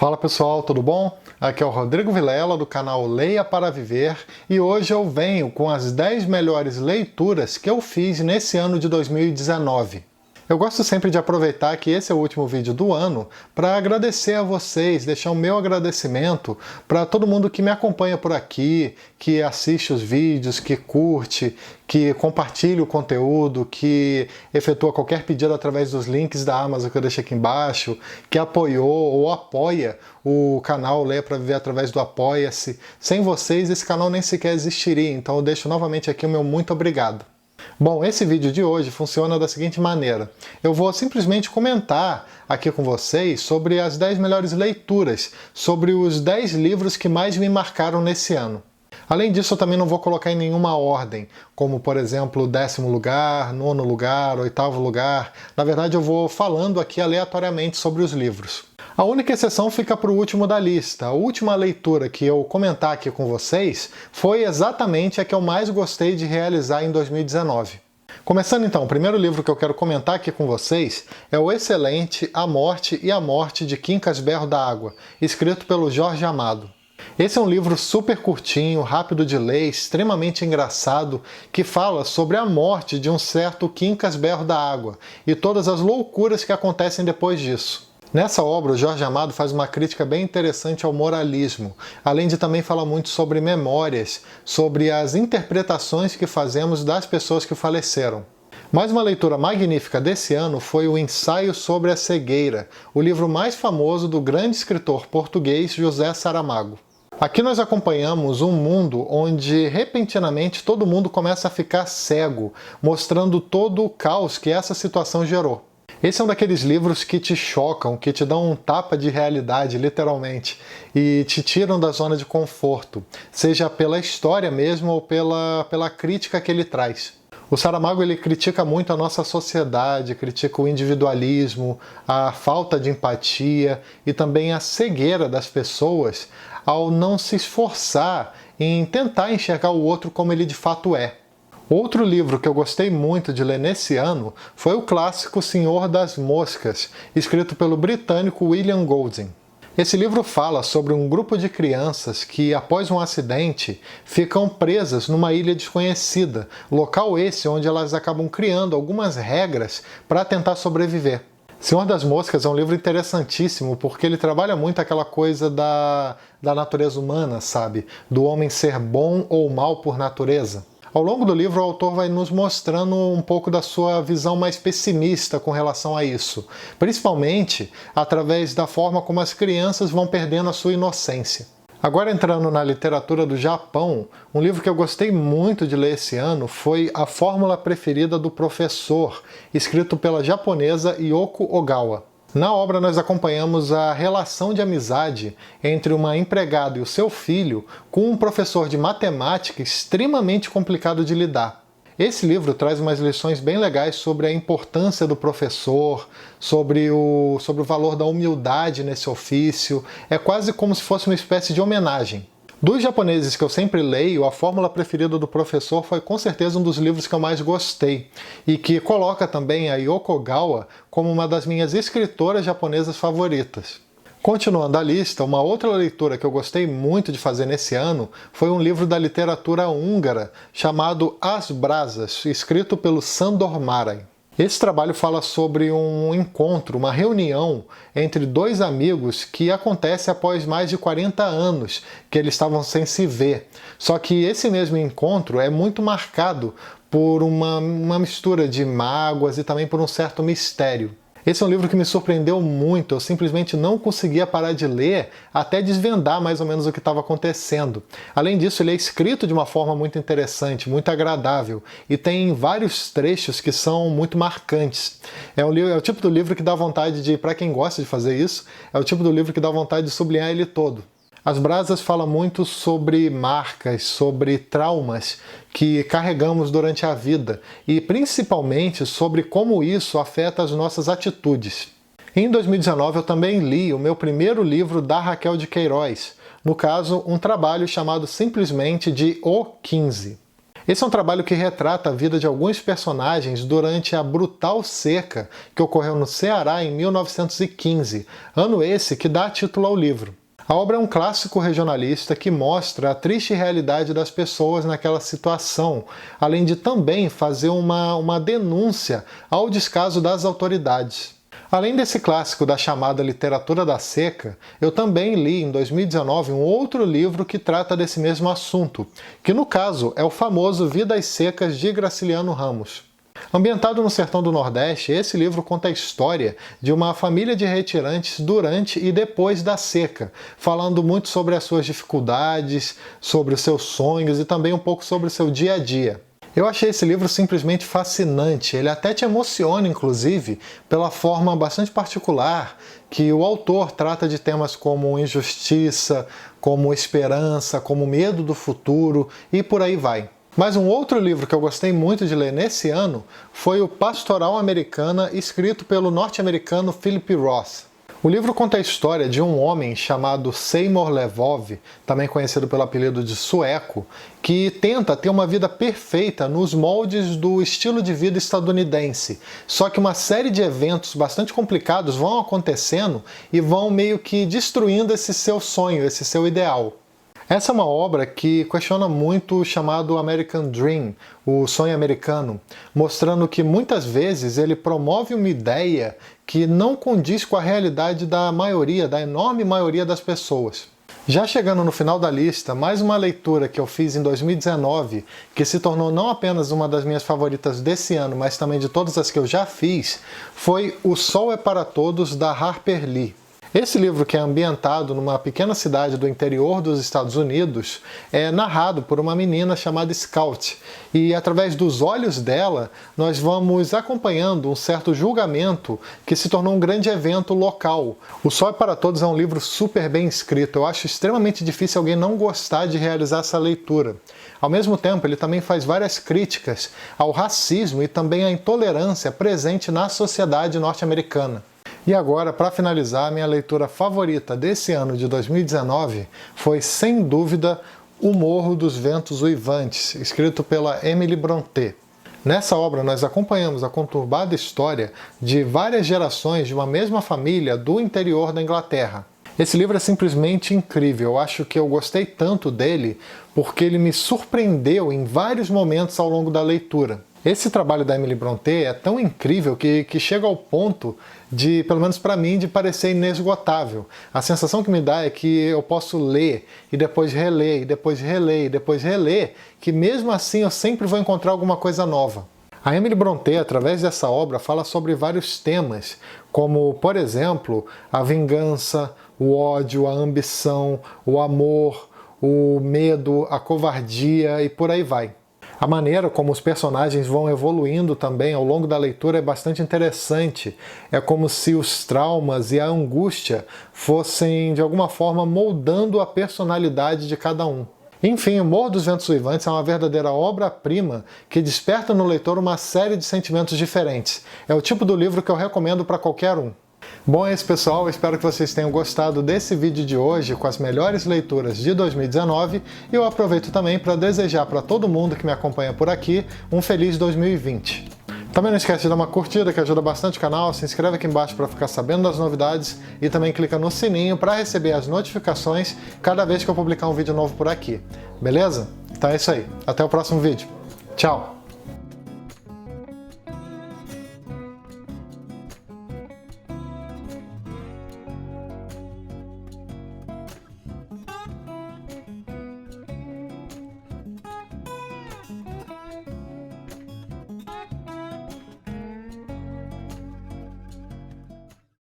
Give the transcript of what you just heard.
Fala pessoal, tudo bom? Aqui é o Rodrigo Vilela do canal Leia para Viver e hoje eu venho com as 10 melhores leituras que eu fiz nesse ano de 2019. Eu gosto sempre de aproveitar que esse é o último vídeo do ano para agradecer a vocês, deixar o meu agradecimento para todo mundo que me acompanha por aqui, que assiste os vídeos, que curte, que compartilha o conteúdo, que efetua qualquer pedido através dos links da Amazon que eu deixo aqui embaixo, que apoiou ou apoia o canal Leia para Viver através do Apoia-se. Sem vocês esse canal nem sequer existiria, então eu deixo novamente aqui o meu muito obrigado. Bom, esse vídeo de hoje funciona da seguinte maneira. Eu vou simplesmente comentar aqui com vocês sobre as 10 melhores leituras, sobre os 10 livros que mais me marcaram nesse ano. Além disso, eu também não vou colocar em nenhuma ordem, como por exemplo, 10º lugar, 9º lugar, 8º lugar. Na verdade, eu vou falando aqui aleatoriamente sobre os livros. A única exceção fica para o último da lista. A última leitura que eu comentar aqui com vocês foi exatamente a que eu mais gostei de realizar em 2019. Começando então, o primeiro livro que eu quero comentar aqui com vocês é o excelente A Morte e a Morte de Quincas Berro da Água, escrito pelo Jorge Amado. Esse é um livro super curtinho, rápido de ler, extremamente engraçado, que fala sobre a morte de um certo Quincas Berro da Água e todas as loucuras que acontecem depois disso. Nessa obra, o Jorge Amado faz uma crítica bem interessante ao moralismo, além de também falar muito sobre memórias, sobre as interpretações que fazemos das pessoas que faleceram. Mais uma leitura magnífica desse ano foi o Ensaio sobre a Cegueira, o livro mais famoso do grande escritor português José Saramago. Aqui nós acompanhamos um mundo onde repentinamente todo mundo começa a ficar cego, mostrando todo o caos que essa situação gerou. Esse é um daqueles livros que te chocam, que te dão um tapa de realidade, literalmente, e te tiram da zona de conforto, seja pela história mesmo ou pela crítica que ele traz. O Saramago ele critica muito a nossa sociedade, critica o individualismo, a falta de empatia e também a cegueira das pessoas ao não se esforçar em tentar enxergar o outro como ele de fato é. Outro livro que eu gostei muito de ler nesse ano foi o clássico Senhor das Moscas, escrito pelo britânico William Golding. Esse livro fala sobre um grupo de crianças que, após um acidente, ficam presas numa ilha desconhecida, local esse onde elas acabam criando algumas regras para tentar sobreviver. Senhor das Moscas é um livro interessantíssimo porque ele trabalha muito aquela coisa da natureza humana, sabe? Do homem ser bom ou mal por natureza. Ao longo do livro, o autor vai nos mostrando um pouco da sua visão mais pessimista com relação a isso, principalmente através da forma como as crianças vão perdendo a sua inocência. Agora entrando na literatura do Japão, um livro que eu gostei muito de ler esse ano foi A Fórmula Preferida do Professor, escrito pela japonesa Yoko Ogawa. Na obra nós acompanhamos a relação de amizade entre uma empregada e o seu filho com um professor de matemática extremamente complicado de lidar. Esse livro traz umas lições bem legais sobre a importância do professor, sobre o valor da humildade nesse ofício. É quase como se fosse uma espécie de homenagem. Dos japoneses que eu sempre leio, A Fórmula Preferida do Professor foi com certeza um dos livros que eu mais gostei e que coloca também a Yoko Ogawa como uma das minhas escritoras japonesas favoritas. Continuando a lista, uma outra leitura que eu gostei muito de fazer nesse ano foi um livro da literatura húngara chamado As Brasas, escrito pelo Sándor Márai. Esse trabalho fala sobre um encontro, uma reunião entre dois amigos que acontece após mais de 40 anos que eles estavam sem se ver. Só que esse mesmo encontro é muito marcado por uma mistura de mágoas e também por um certo mistério. Esse é um livro que me surpreendeu muito, eu simplesmente não conseguia parar de ler até desvendar mais ou menos o que estava acontecendo. Além disso, ele é escrito de uma forma muito interessante, muito agradável, e tem vários trechos que são muito marcantes. É o tipo do livro que dá vontade de, para quem gosta de fazer isso, é o tipo do livro que dá vontade de sublinhar ele todo. As Brasas fala muito sobre marcas, sobre traumas que carregamos durante a vida e principalmente sobre como isso afeta as nossas atitudes. Em 2019 eu também li o meu primeiro livro da Raquel de Queiroz, no caso um trabalho chamado simplesmente de O 15. Esse é um trabalho que retrata a vida de alguns personagens durante a brutal seca que ocorreu no Ceará em 1915, ano esse que dá título ao livro. A obra é um clássico regionalista que mostra a triste realidade das pessoas naquela situação, além de também fazer uma denúncia ao descaso das autoridades. Além desse clássico da chamada literatura da seca, eu também li em 2019 um outro livro que trata desse mesmo assunto, que no caso é o famoso Vidas Secas de Graciliano Ramos. Ambientado no sertão do Nordeste, esse livro conta a história de uma família de retirantes durante e depois da seca, falando muito sobre as suas dificuldades, sobre os seus sonhos e também um pouco sobre o seu dia a dia. Eu achei esse livro simplesmente fascinante, ele até te emociona, inclusive, pela forma bastante particular que o autor trata de temas como injustiça, como esperança, como medo do futuro e por aí vai. Mas um outro livro que eu gostei muito de ler nesse ano foi o Pastoral Americana, escrito pelo norte-americano Philip Roth. O livro conta a história de um homem chamado Seymour Levov, também conhecido pelo apelido de Sueco, que tenta ter uma vida perfeita nos moldes do estilo de vida estadunidense. Só que uma série de eventos bastante complicados vão acontecendo e vão meio que destruindo esse seu sonho, esse seu ideal. Essa é uma obra que questiona muito o chamado American Dream, o sonho americano, mostrando que muitas vezes ele promove uma ideia que não condiz com a realidade da maioria, da enorme maioria das pessoas. Já chegando no final da lista, mais uma leitura que eu fiz em 2019, que se tornou não apenas uma das minhas favoritas desse ano, mas também de todas as que eu já fiz, foi O Sol é para Todos, da Harper Lee. Esse livro, que é ambientado numa pequena cidade do interior dos Estados Unidos, é narrado por uma menina chamada Scout, e através dos olhos dela nós vamos acompanhando um certo julgamento que se tornou um grande evento local. O Sol é para Todos é um livro super bem escrito, eu acho extremamente difícil alguém não gostar de realizar essa leitura. Ao mesmo tempo, ele também faz várias críticas ao racismo e também à intolerância presente na sociedade norte-americana. E agora, para finalizar, minha leitura favorita desse ano de 2019 foi, sem dúvida, O Morro dos Ventos Uivantes, escrito pela Emily Brontë. Nessa obra, nós acompanhamos a conturbada história de várias gerações de uma mesma família do interior da Inglaterra. Esse livro é simplesmente incrível, eu acho que eu gostei tanto dele porque ele me surpreendeu em vários momentos ao longo da leitura. Esse trabalho da Emily Brontë é tão incrível que chega ao ponto de, pelo menos para mim, de parecer inesgotável. A sensação que me dá é que eu posso ler e depois reler, e depois reler, e depois reler, que mesmo assim eu sempre vou encontrar alguma coisa nova. A Emily Brontë, através dessa obra, fala sobre vários temas, como, por exemplo, a vingança, o ódio, a ambição, o amor, o medo, a covardia e por aí vai. A maneira como os personagens vão evoluindo também ao longo da leitura é bastante interessante. É como se os traumas e a angústia fossem, de alguma forma, moldando a personalidade de cada um. Enfim, O Morro dos Ventos Uivantes é uma verdadeira obra-prima que desperta no leitor uma série de sentimentos diferentes. É o tipo do livro que eu recomendo para qualquer um. Bom, é isso, pessoal, eu espero que vocês tenham gostado desse vídeo de hoje com as melhores leituras de 2019 e eu aproveito também para desejar para todo mundo que me acompanha por aqui um feliz 2020. Também não esquece de dar uma curtida que ajuda bastante o canal, se inscreve aqui embaixo para ficar sabendo das novidades e também clica no sininho para receber as notificações cada vez que eu publicar um vídeo novo por aqui, beleza? Então é isso aí, até o próximo vídeo. Tchau!